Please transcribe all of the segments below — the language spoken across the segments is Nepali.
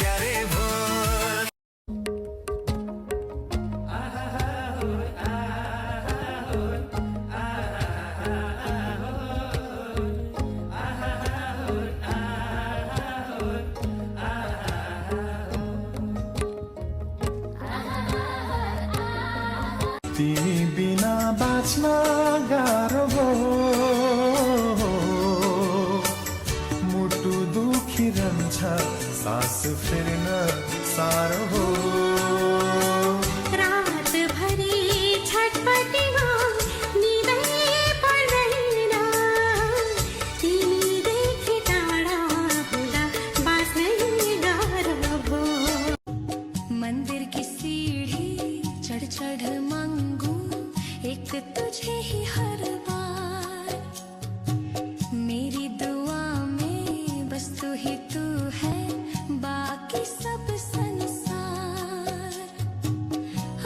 क्यारे भोर तिमी बिना बाँच्न गाह्रो भो मुटु दुखिरहन्छ सास फेर्न साह्रो हो रातभरि छटपटीमा निदै पर्दैन तिमीदेखि टाढा हुँदा बाँच्नै गाह्रो भो मन्दिर की सीढ़ी चढ़ चढ़ मांगू एक तुझे ही हर बार मेरी दुआ में बस तू ही तू है बाकी सब संसार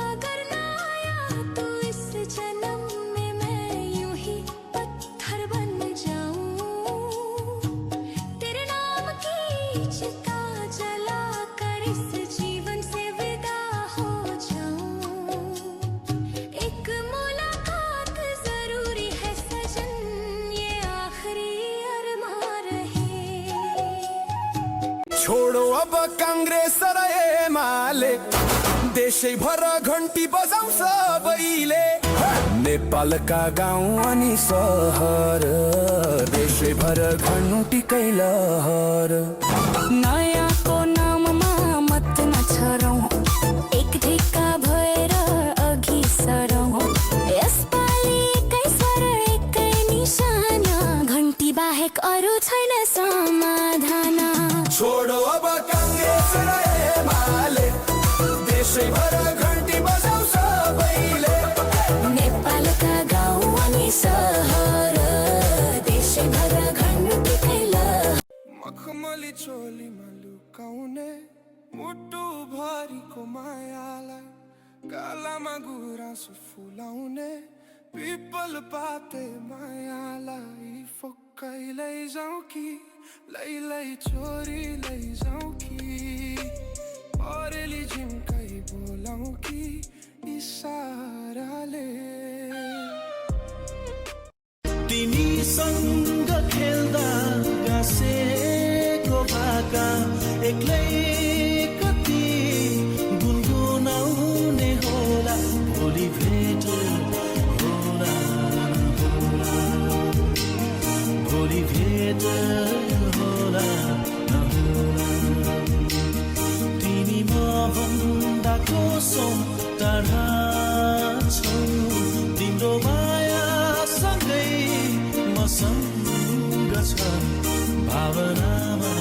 अगर ना आया तो इस जन्म में मैं यूं ही पत्थर बन जाऊं तेरे नाम की चिता जला कर इस जीवन से विदा हो जाऊं एक मुलाकात जरूरी है सजन ये आखिरी अरमान रहे छोडो अब कांग्रेस र एमाले देशैभर घन्टी बजाउँछ सबैले नेपालका गाउँ अनि सहर देशैभर घन्टीकै लहर नयाँको नाममा मत नछरौँ एक ढिक्का भएर अघि सरौँ यसपालि एकै स्वर एकै निशान घन्टी बाहेक अरू छैन समाधान छोडो अब कांग्रेस र एमाले देशैभर घन्टी बजाउँछ सबैले नेपालका गाउँ अनि सहर देशैभर घन्टीकै लहर मखमली चोलीमा लुकाउने मुटु भरिको मायालाई गालामा गुराँसो फुलाउने पिपल पाते मायालाई फोक्कै लैजाउँ कि लै छोरी लैजाउँ कि परेली झिम्कै बोलाउँ कि इसाराले तिमीसँग खेल्दा गाँसेको भाका एक्लै कति गुनगुनाउने होला भोलि भेट होला भोलि भेट होला नहोला तिमी म भन्दा कसौँ टाढा छौ तिम्रो माया सँगै मसँग छ भावनामा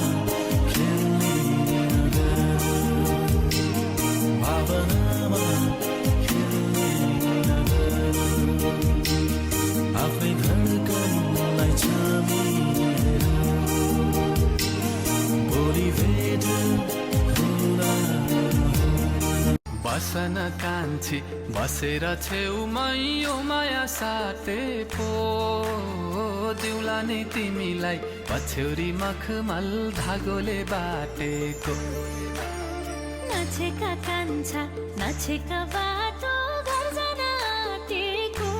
खेल्ने नगर भावनामा खेल्ने नगर आफ्नै धड्कनलाई छामेर भोलि भेट होला बसन कान्छी बसेर छेउमै यो माया साटे पो दिउला नि तिमीलाई पछ्यौरी मखमल धागोले बाटेको नछेका कान्छा नछेका बाटो घर जान आँटेको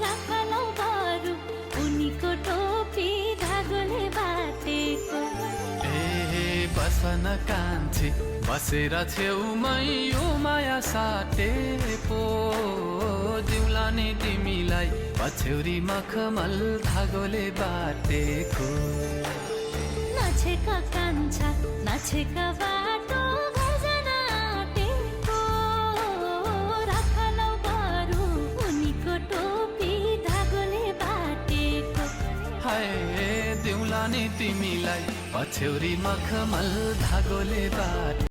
राखलौ बरु उनीको टोपी धागोले बाटेको ए बसन कान्छी बसेर छेउमै यो माया साटे पो दिउला नि तिमीलाई पछ्यौरी मखमल धागोले बाटेको नछेका कान्छा नछेका बाटो घर जान आँटेको राखलौ बरु उनीको टोपी धागोले बाटेको हाय दिउला नि तिमीलाई पछ्यौरी मखमल धागोले बाटे